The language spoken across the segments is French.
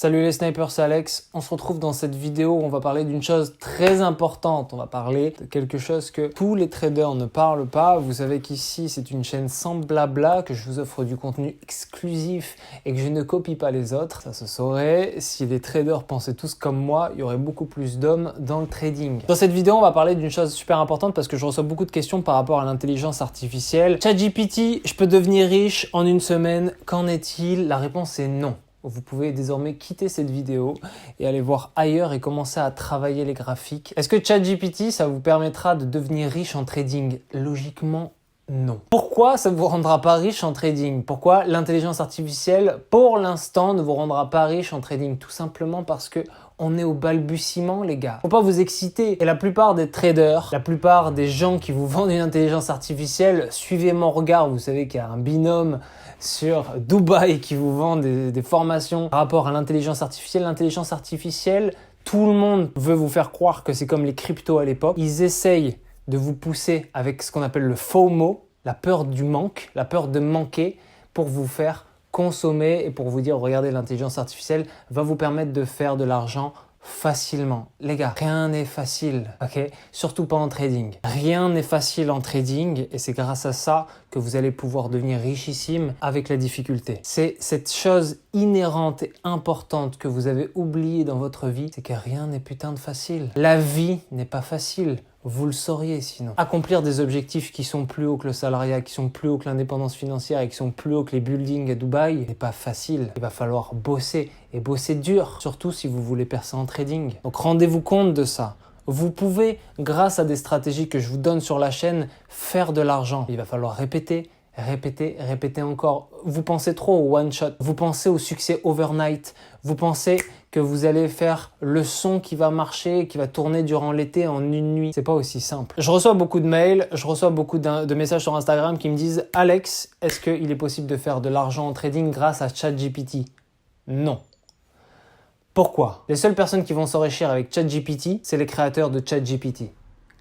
Salut les snipers, c'est Alex. On se retrouve dans cette vidéo où on va parler d'une chose très importante. On va parler de quelque chose que tous les traders ne parlent pas. Vous savez qu'ici, c'est une chaîne sans blabla, que je vous offre du contenu exclusif et que je ne copie pas les autres. Ça se saurait. Si les traders pensaient tous comme moi, il y aurait beaucoup plus d'hommes dans le trading. Dans cette vidéo, on va parler d'une chose super importante parce que je reçois beaucoup de questions par rapport à l'intelligence artificielle. ChatGPT, je peux devenir riche en une semaine. Qu'en est-il? La réponse est non. Vous pouvez désormais quitter cette vidéo et aller voir ailleurs et commencer à travailler les graphiques. Est-ce que ChatGPT, ça vous permettra de devenir riche en trading? Logiquement, non. Pourquoi ça ne vous rendra pas riche en trading? Pourquoi l'intelligence artificielle, pour l'instant, ne vous rendra pas riche en trading? Tout simplement parce que on est au balbutiement, les gars. Faut pas vous exciter. Et la plupart des traders, la plupart des gens qui vous vendent une intelligence artificielle, suivez mon regard. Vous savez qu'il y a un binôme sur Dubaï qui vous vend des formations par rapport à l'intelligence artificielle. L'intelligence artificielle, tout le monde veut vous faire croire que c'est comme les cryptos à l'époque. Ils essayent de vous pousser avec ce qu'on appelle le FOMO, la peur du manque, la peur de manquer, pour vous faire consommer et pour vous dire, regardez, l'intelligence artificielle va vous permettre de faire de l'argent facilement. Les gars, rien n'est facile, ok? Surtout pas en trading. Rien n'est facile en trading et c'est grâce à ça que vous allez pouvoir devenir richissime avec la difficulté. C'est cette chose inhérente et importante que vous avez oubliée dans votre vie, c'est que rien n'est putain de facile. La vie n'est pas facile. Vous le sauriez sinon. Accomplir des objectifs qui sont plus hauts que le salariat, qui sont plus hauts que l'indépendance financière et qui sont plus hauts que les buildings à Dubaï, n'est pas facile. Il va falloir bosser et bosser dur, surtout si vous voulez percer en trading. Donc rendez-vous compte de ça. Vous pouvez, grâce à des stratégies que je vous donne sur la chaîne, faire de l'argent. Il va falloir répéter, répéter encore. Vous pensez trop au one shot, vous pensez au succès overnight, vous pensez que vous allez faire le son qui va marcher, qui va tourner durant l'été en une nuit. C'est pas aussi simple. Je reçois beaucoup de mails, je reçois beaucoup de messages sur Instagram qui me disent « Alex, est-ce qu'il est possible de faire de l'argent en trading grâce à ChatGPT ?» Non. Pourquoi? Les seules personnes qui vont s'enrichir avec ChatGPT, c'est les créateurs de ChatGPT.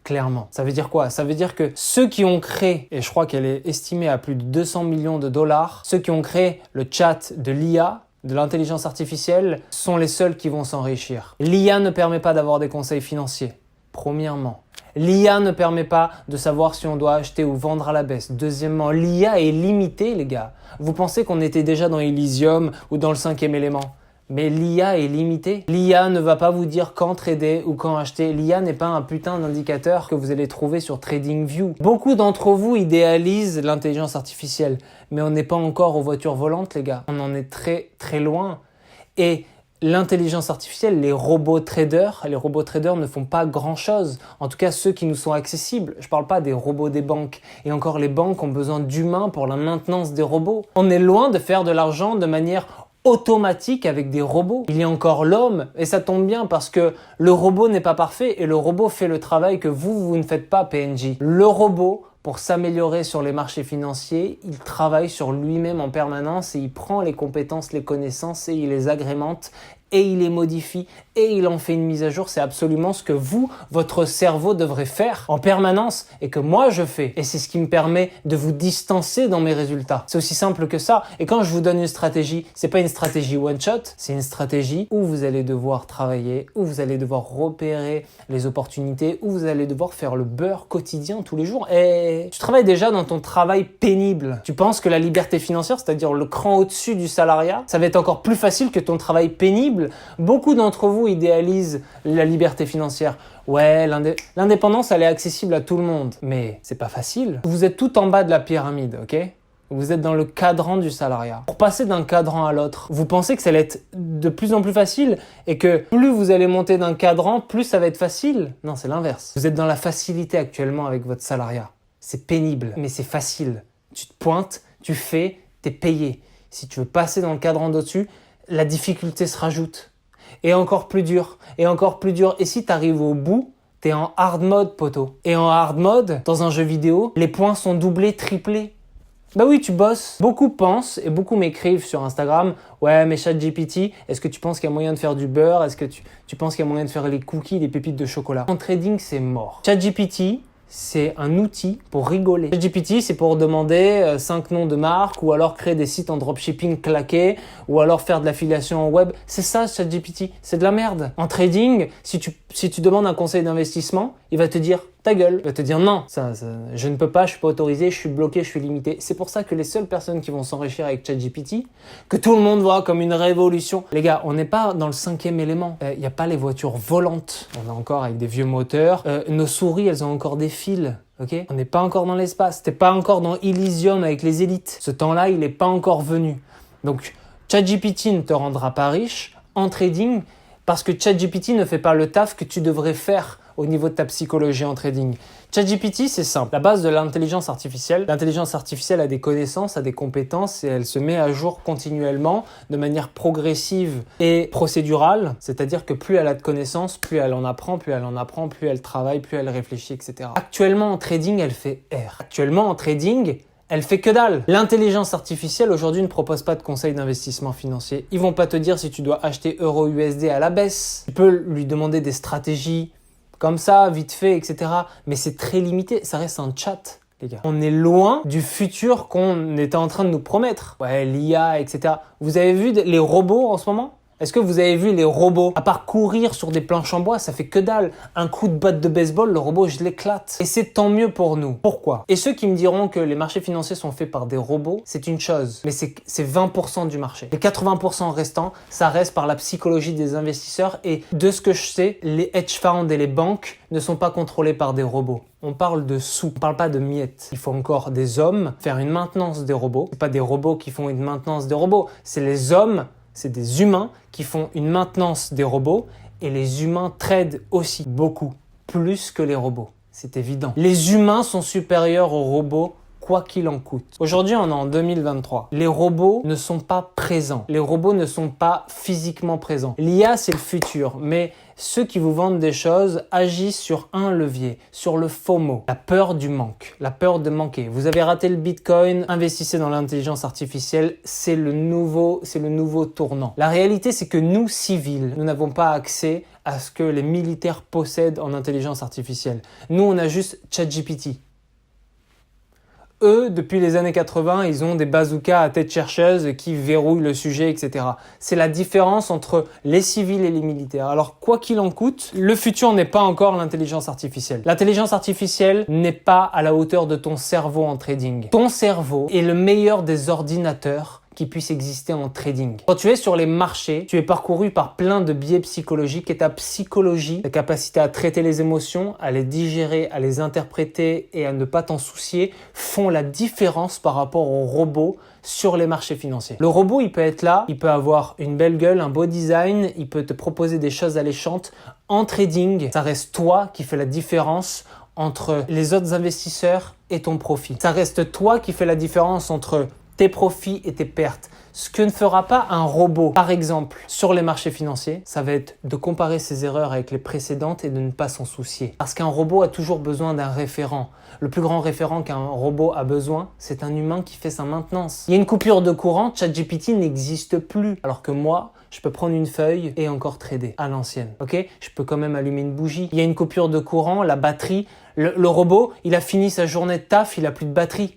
Clairement. Ça veut dire quoi? Ça veut dire que ceux qui ont créé, et je crois qu'elle est estimée à plus de 200 millions de dollars, ceux qui ont créé le chat de l'IA, de l'intelligence artificielle, sont les seuls qui vont s'enrichir. L'IA ne permet pas d'avoir des conseils financiers, premièrement. L'IA ne permet pas de savoir si on doit acheter ou vendre à la baisse. Deuxièmement, l'IA est limitée, les gars. Vous pensez qu'on était déjà dans Elysium ou dans le 5e élément? Mais l'IA est limitée. L'IA ne va pas vous dire quand trader ou quand acheter. L'IA n'est pas un putain d'indicateur que vous allez trouver sur TradingView. Beaucoup d'entre vous idéalisent l'intelligence artificielle, mais on n'est pas encore aux voitures volantes, les gars. On en est très très loin. Et l'intelligence artificielle, les robots traders ne font pas grand-chose. En tout cas, ceux qui nous sont accessibles. Je ne parle pas des robots des banques. Et encore, les banques ont besoin d'humains pour la maintenance des robots. On est loin de faire de l'argent de manière automatique avec des robots. Il y a encore l'homme et ça tombe bien parce que le robot n'est pas parfait et le robot fait le travail que vous ne faites pas, PNJ. Le robot, pour s'améliorer sur les marchés financiers, il travaille sur lui-même en permanence et il prend les compétences, les connaissances et il les agrémente et il les modifie et il en fait une mise à jour. C'est absolument ce que vous, votre cerveau devrait faire en permanence et que moi je fais. Et c'est ce qui me permet de vous distancer dans mes résultats. C'est aussi simple que ça. Et quand je vous donne une stratégie, c'est pas une stratégie one shot, c'est une stratégie où vous allez devoir travailler, où vous allez devoir repérer les opportunités, où vous allez devoir faire le beurre quotidien tous les jours. Et tu travailles déjà dans ton travail pénible. Tu penses que la liberté financière, c'est-à-dire le cran au-dessus du salariat, ça va être encore plus facile que ton travail pénible. Beaucoup d'entre vous idéalisent la liberté financière. Ouais, l'indépendance, elle est accessible à tout le monde. Mais c'est pas facile. Vous êtes tout en bas de la pyramide, ok? Vous êtes dans le cadran du salariat. Pour passer d'un cadran à l'autre, vous pensez que ça va être de plus en plus facile et que plus vous allez monter d'un cadran, plus ça va être facile? Non, c'est l'inverse. Vous êtes dans la facilité actuellement avec votre salariat. C'est pénible, mais c'est facile. Tu te pointes, tu fais, t'es payé. Si tu veux passer dans le cadran d'au-dessus, la difficulté se rajoute. Et encore plus dur, et encore plus dur. Et si tu arrives au bout, t'es en hard mode, poteau. Et en hard mode, dans un jeu vidéo, les points sont doublés, triplés. Bah oui, tu bosses. Beaucoup pensent et beaucoup m'écrivent sur Instagram « Ouais, mais ChatGPT, est-ce que tu penses qu'il y a moyen de faire du beurre? Est-ce que tu penses qu'il y a moyen de faire les cookies, les pépites de chocolat ?» En trading, c'est mort. ChatGPT, c'est un outil pour rigoler. ChatGPT, c'est pour demander 5 noms de marques ou alors créer des sites en dropshipping claqués ou alors faire de l'affiliation en web. C'est ça, ChatGPT. C'est de la merde. En trading, si tu demandes un conseil d'investissement, il va te dire ta gueule. Il va te dire non, je ne peux pas, je suis pas autorisé, je suis bloqué, je suis limité. C'est pour ça que les seules personnes qui vont s'enrichir avec ChatGPT, que tout le monde voit comme une révolution. Les gars, on n'est pas dans le 5e élément. Il n'y a pas les voitures volantes. On est encore avec des vieux moteurs. Nos souris, elles ont encore des fils. Ok, on n'est pas encore dans l'espace. T'es pas encore dans Elysium avec les élites. Ce temps-là, il n'est pas encore venu. Donc, ChatGPT ne te rendra pas riche en trading parce que ChatGPT ne fait pas le taf que tu devrais faire au niveau de ta psychologie en trading. ChatGPT, c'est simple. La base de l'intelligence artificielle a des connaissances, a des compétences et elle se met à jour continuellement de manière progressive et procédurale. C'est-à-dire que plus elle a de connaissances, plus elle en apprend, plus elle travaille, plus elle réfléchit, etc. Actuellement en trading, elle fait R. Actuellement en trading, elle fait que dalle. L'intelligence artificielle aujourd'hui ne propose pas de conseils d'investissement financier. Ils vont pas te dire si tu dois acheter euro USD à la baisse. Tu peux lui demander des stratégies comme ça, vite fait, etc. Mais c'est très limité. Ça reste un chat, les gars. On est loin du futur qu'on était en train de nous promettre. Ouais, l'IA, etc. Vous avez vu les robots en ce moment ? Est-ce que vous avez vu les robots, à part courir sur des planches en bois, ça fait que dalle. Un coup de batte de baseball, le robot, je l'éclate. Et c'est tant mieux pour nous. Pourquoi ? Et ceux qui me diront que les marchés financiers sont faits par des robots, c'est une chose. Mais c'est 20% du marché. Les 80% restants, ça reste par la psychologie des investisseurs. Et de ce que je sais, les hedge funds et les banques ne sont pas contrôlés par des robots. On parle de sous, on parle pas de miettes. Il faut encore des hommes faire une maintenance des robots. C'est pas des robots qui font une maintenance des robots. C'est les hommes. C'est des humains qui font une maintenance des robots et les humains tradent aussi beaucoup, plus que les robots. C'est évident. Les humains sont supérieurs aux robots quoi qu'il en coûte. Aujourd'hui, on est en 2023. Les robots ne sont pas présents. Les robots ne sont pas physiquement présents. L'IA, c'est le futur, mais ceux qui vous vendent des choses agissent sur un levier, sur le FOMO, la peur du manque, la peur de manquer. Vous avez raté le Bitcoin, investissez dans l'intelligence artificielle, c'est le nouveau tournant. La réalité, c'est que nous, civils, nous n'avons pas accès à ce que les militaires possèdent en intelligence artificielle. Nous, on a juste ChatGPT. Eux, depuis les années 80, ils ont des bazookas à tête chercheuse qui verrouillent le sujet, etc. C'est la différence entre les civils et les militaires. Alors, quoi qu'il en coûte, le futur n'est pas encore l'intelligence artificielle. L'intelligence artificielle n'est pas à la hauteur de ton cerveau en trading. Ton cerveau est le meilleur des ordinateurs qui puisse exister en trading. Quand tu es sur les marchés, tu es parcouru par plein de biais psychologiques et ta psychologie, ta capacité à traiter les émotions, à les digérer, à les interpréter et à ne pas t'en soucier font la différence par rapport au robot sur les marchés financiers. Le robot, il peut être là, il peut avoir une belle gueule, un beau design, il peut te proposer des choses alléchantes. En trading, ça reste toi qui fais la différence entre les autres investisseurs et ton profit. Ça reste toi qui fais la différence entre tes profits et tes pertes. Ce que ne fera pas un robot, par exemple, sur les marchés financiers, ça va être de comparer ses erreurs avec les précédentes et de ne pas s'en soucier. Parce qu'un robot a toujours besoin d'un référent. Le plus grand référent qu'un robot a besoin, c'est un humain qui fait sa maintenance. Il y a une coupure de courant, ChatGPT n'existe plus. Alors que moi, je peux prendre une feuille et encore trader à l'ancienne. Ok ? Je peux quand même allumer une bougie. Il y a une coupure de courant, la batterie. Le robot, il a fini sa journée de taf, il a plus de batterie.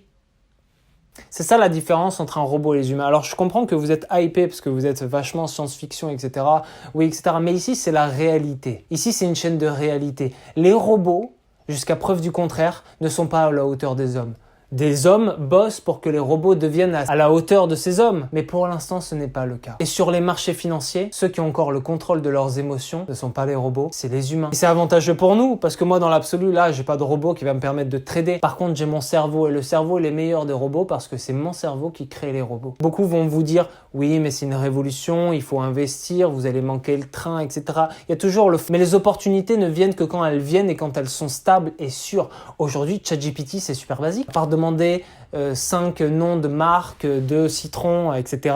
C'est ça la différence entre un robot et les humains. Alors je comprends que vous êtes hypé parce que vous êtes vachement science-fiction, etc. Oui, etc. Mais ici, c'est la réalité. Ici, c'est une chaîne de réalité. Les robots, jusqu'à preuve du contraire, ne sont pas à la hauteur des hommes. Des hommes bossent pour que les robots deviennent à la hauteur de ces hommes. Mais pour l'instant, ce n'est pas le cas. Et sur les marchés financiers, ceux qui ont encore le contrôle de leurs émotions ne sont pas les robots, c'est les humains. Et c'est avantageux pour nous, parce que moi, dans l'absolu, là, j'ai pas de robot qui va me permettre de trader. Par contre, j'ai mon cerveau, et le cerveau est le meilleur des robots parce que c'est mon cerveau qui crée les robots. Beaucoup vont vous dire, oui, mais c'est une révolution, il faut investir, vous allez manquer le train, etc. Il y a toujours mais les opportunités ne viennent que quand elles viennent et quand elles sont stables et sûres. Aujourd'hui, ChatGPT, c'est super basique. Demander 5 noms de marques, de citrons, etc.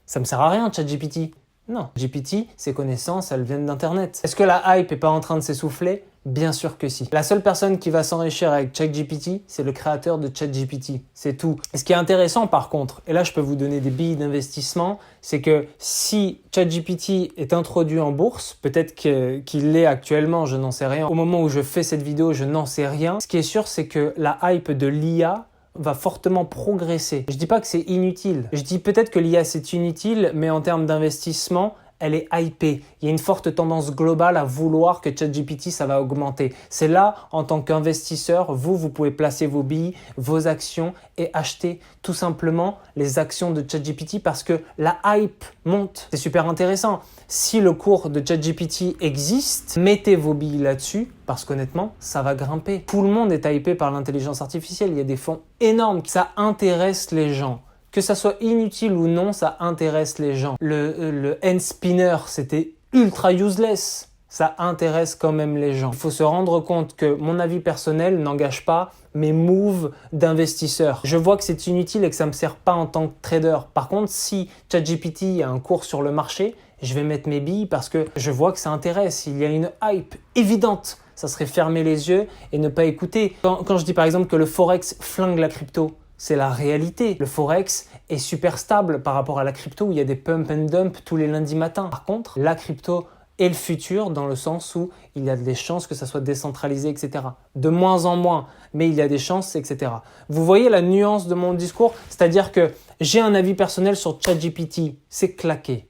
Ça me sert à rien, ChatGPT. Non. GPT, ses connaissances, elles viennent d'Internet. Est-ce que la hype est pas en train de s'essouffler ? Bien sûr que si. La seule personne qui va s'enrichir avec ChatGPT, c'est le créateur de ChatGPT. C'est tout. Et ce qui est intéressant par contre, et là je peux vous donner des billes d'investissement, c'est que si ChatGPT est introduit en bourse, peut-être qu'il l'est actuellement, je n'en sais rien. Au moment où je fais cette vidéo, je n'en sais rien. Ce qui est sûr, c'est que la hype de l'IA va fortement progresser. Je dis pas que c'est inutile. Je dis peut-être que l'IA c'est inutile, mais en termes d'investissement, elle est hypée. Il y a une forte tendance globale à vouloir que ChatGPT, ça va augmenter. C'est là, en tant qu'investisseur, vous pouvez placer vos billes, vos actions et acheter tout simplement les actions de ChatGPT parce que la hype monte. C'est super intéressant. Si le cours de ChatGPT existe, mettez vos billes là-dessus parce qu'honnêtement, ça va grimper. Tout le monde est hypé par l'intelligence artificielle. Il y a des fonds énormes. Ça intéresse les gens. Que ça soit inutile ou non, ça intéresse les gens. Le hand spinner, c'était ultra useless. Ça intéresse quand même les gens. Il faut se rendre compte que mon avis personnel n'engage pas mes moves d'investisseur. Je vois que c'est inutile et que ça ne me sert pas en tant que trader. Par contre, si ChatGPT a un cours sur le marché, je vais mettre mes billes parce que je vois que ça intéresse. Il y a une hype évidente. Ça serait fermer les yeux et ne pas écouter. Quand je dis par exemple que le Forex flingue la crypto, c'est la réalité. Le Forex est super stable par rapport à la crypto où il y a des pump and dump tous les lundis matins. Par contre, la crypto est le futur dans le sens où il y a des chances que ça soit décentralisé, etc. De moins en moins, mais il y a des chances, etc. Vous voyez la nuance de mon discours? C'est-à-dire que j'ai un avis personnel sur ChatGPT, c'est claqué.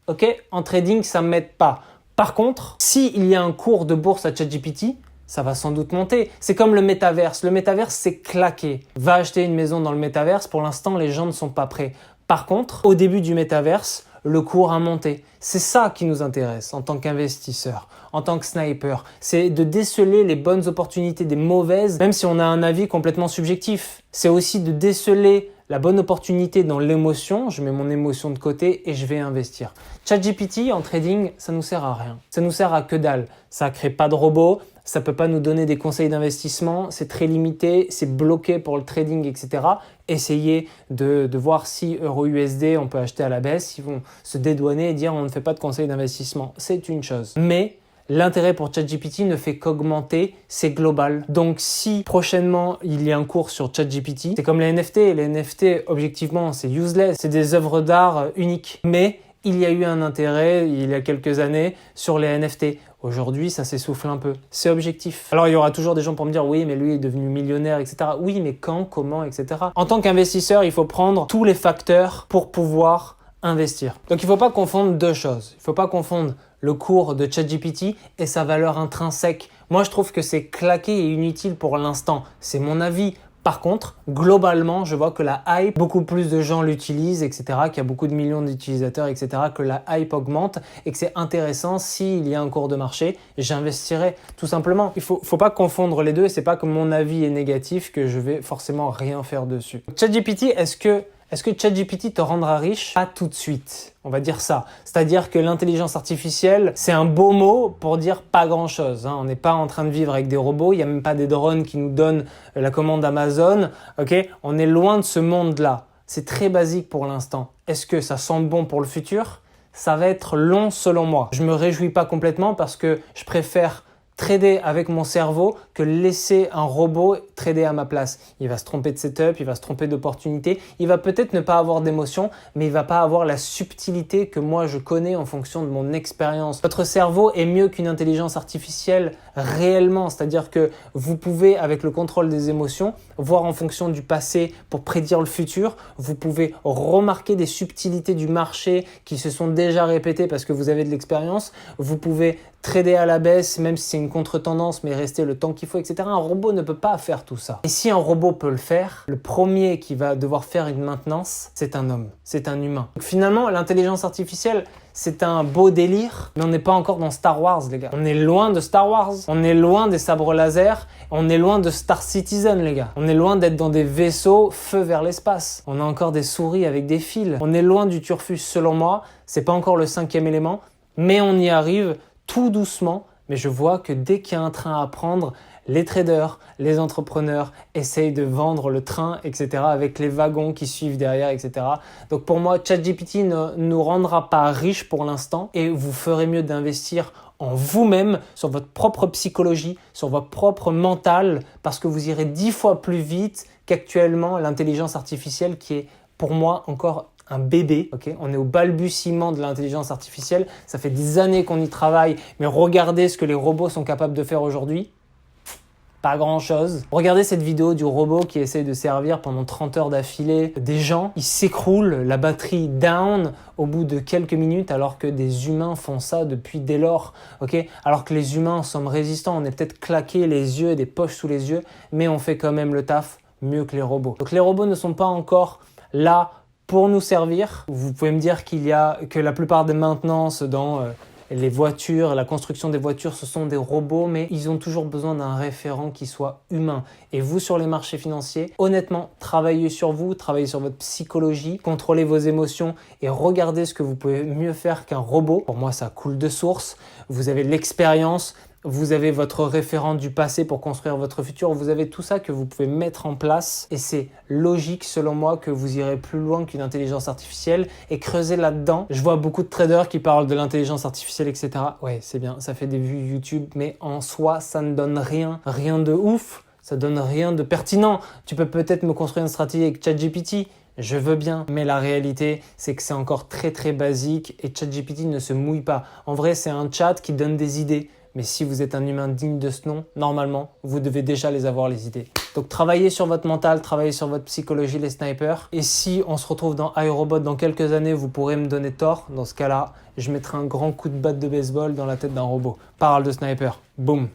Ok? En trading, ça ne m'aide pas. Par contre, s'il y a un cours de bourse à ChatGPT, ça va sans doute monter. C'est comme le métaverse. Le métaverse, c'est claqué. Va acheter une maison dans le métaverse. Pour l'instant, les gens ne sont pas prêts. Par contre, au début du métaverse, le cours a monté. C'est ça qui nous intéresse en tant qu'investisseur, en tant que sniper. C'est de déceler les bonnes opportunités des mauvaises, même si on a un avis complètement subjectif. C'est aussi de déceler la bonne opportunité dans l'émotion. Je mets mon émotion de côté et je vais investir. ChatGPT en trading, ça nous sert à rien. Ça nous sert à que dalle. Ça crée pas de robots. Ça ne peut pas nous donner des conseils d'investissement, c'est très limité, c'est bloqué pour le trading, etc. Essayez de voir si EURUSD, on peut acheter à la baisse, ils vont se dédouaner et dire on ne fait pas de conseils d'investissement. C'est une chose. Mais l'intérêt pour ChatGPT ne fait qu'augmenter, c'est global. Donc si prochainement il y a un cours sur ChatGPT, c'est comme les NFT. Les NFT, objectivement, c'est useless, c'est des œuvres d'art uniques. Mais il y a eu un intérêt il y a quelques années sur les NFT. Aujourd'hui, ça s'essouffle un peu. C'est objectif. Alors, il y aura toujours des gens pour me dire « Oui, mais lui est devenu millionnaire, etc. » Oui, mais quand, comment, etc. En tant qu'investisseur, il faut prendre tous les facteurs pour pouvoir investir. Donc, il ne faut pas confondre deux choses. Il ne faut pas confondre le cours de ChatGPT et sa valeur intrinsèque. Moi, je trouve que c'est claqué et inutile pour l'instant. C'est mon avis. Par contre, globalement, je vois que la hype, beaucoup plus de gens l'utilisent, etc., qu'il y a beaucoup de millions d'utilisateurs, etc., que la hype augmente et que c'est intéressant. S'il y a un cours de marché, j'investirai tout simplement. Il faut pas confondre les deux et c'est pas que mon avis est négatif que je vais forcément rien faire dessus. ChatGPT, est-ce que ChatGPT te rendra riche? Pas tout de suite, on va dire ça. C'est-à-dire que l'intelligence artificielle, c'est un beau mot pour dire pas grand-chose. On n'est pas en train de vivre avec des robots, il n'y a même pas des drones qui nous donnent la commande Amazon. Okay, on est loin de ce monde-là. C'est très basique pour l'instant. Est-ce que ça sent bon pour le futur? Ça va être long selon moi. Je me réjouis pas complètement parce que je préfère trader avec mon cerveau que laisser un robot trader à ma place. Il va se tromper de setup, il va se tromper d'opportunité, il va peut-être ne pas avoir d'émotion, mais il va pas avoir la subtilité que moi je connais en fonction de mon expérience. Votre cerveau est mieux qu'une intelligence artificielle réellement, c'est-à-dire que vous pouvez, avec le contrôle des émotions, voir en fonction du passé pour prédire le futur, vous pouvez remarquer des subtilités du marché qui se sont déjà répétées parce que vous avez de l'expérience, vous pouvez trader à la baisse, même si c'est une contre-tendance, mais rester le temps qu'il faut, etc. Un robot ne peut pas faire tout ça. Et si un robot peut le faire, le premier qui va devoir faire une maintenance, c'est un homme, c'est un humain. Donc finalement, l'intelligence artificielle, c'est un beau délire, mais on n'est pas encore dans Star Wars, les gars. On est loin de Star Wars, on est loin des sabres laser, on est loin de Star Citizen, les gars. On est loin d'être dans des vaisseaux feu vers l'espace. On a encore des souris avec des fils. On est loin du turfus, selon moi. C'est pas encore le 5e élément, mais on y arrive tout doucement. Mais je vois que dès qu'il y a un train à prendre, les traders, les entrepreneurs essayent de vendre le train, etc. avec les wagons qui suivent derrière, etc. Donc pour moi, ChatGPT ne nous rendra pas riches pour l'instant et vous ferez mieux d'investir en vous-même, sur votre propre psychologie, sur votre propre mental, parce que vous irez 10 fois plus vite qu'actuellement l'intelligence artificielle qui est pour moi encore un bébé. Okay, on est au balbutiement de l'intelligence artificielle, ça fait des années qu'on y travaille, mais regardez ce que les robots sont capables de faire aujourd'hui. Pas grand chose. Regardez cette vidéo du robot qui essaye de servir pendant 30 heures d'affilée des gens. Il s'écroule, la batterie down au bout de quelques minutes alors que des humains font ça depuis dès lors. Okay, alors que les humains sommes résistants, on est peut-être claqués les yeux, des poches sous les yeux, mais on fait quand même le taf mieux que les robots. Donc les robots ne sont pas encore là pour nous servir. Vous pouvez me dire que la plupart des maintenances dans les voitures, la construction des voitures, ce sont des robots, mais ils ont toujours besoin d'un référent qui soit humain. Et vous, sur les marchés financiers, honnêtement, travaillez sur vous, travaillez sur votre psychologie, contrôlez vos émotions et regardez ce que vous pouvez mieux faire qu'un robot. Pour moi, ça coule de source. Vous avez l'expérience, vous avez votre référent du passé pour construire votre futur, vous avez tout ça que vous pouvez mettre en place et c'est logique selon moi que vous irez plus loin qu'une intelligence artificielle et creuser là-dedans. Je vois beaucoup de traders qui parlent de l'intelligence artificielle, etc. Ouais, c'est bien, ça fait des vues YouTube, mais en soi, ça ne donne rien de ouf, ça donne rien de pertinent. Tu peux peut-être me construire une stratégie avec ChatGPT, je veux bien, mais la réalité, c'est que c'est encore très très basique et ChatGPT ne se mouille pas. En vrai, c'est un chat qui donne des idées. Mais si vous êtes un humain digne de ce nom, normalement, vous devez déjà les avoir, les idées. Donc travaillez sur votre mental, travaillez sur votre psychologie, les snipers. Et si on se retrouve dans iRobot dans quelques années, vous pourrez me donner tort. Dans ce cas-là, je mettrai un grand coup de batte de baseball dans la tête d'un robot. Parle de sniper. Boum.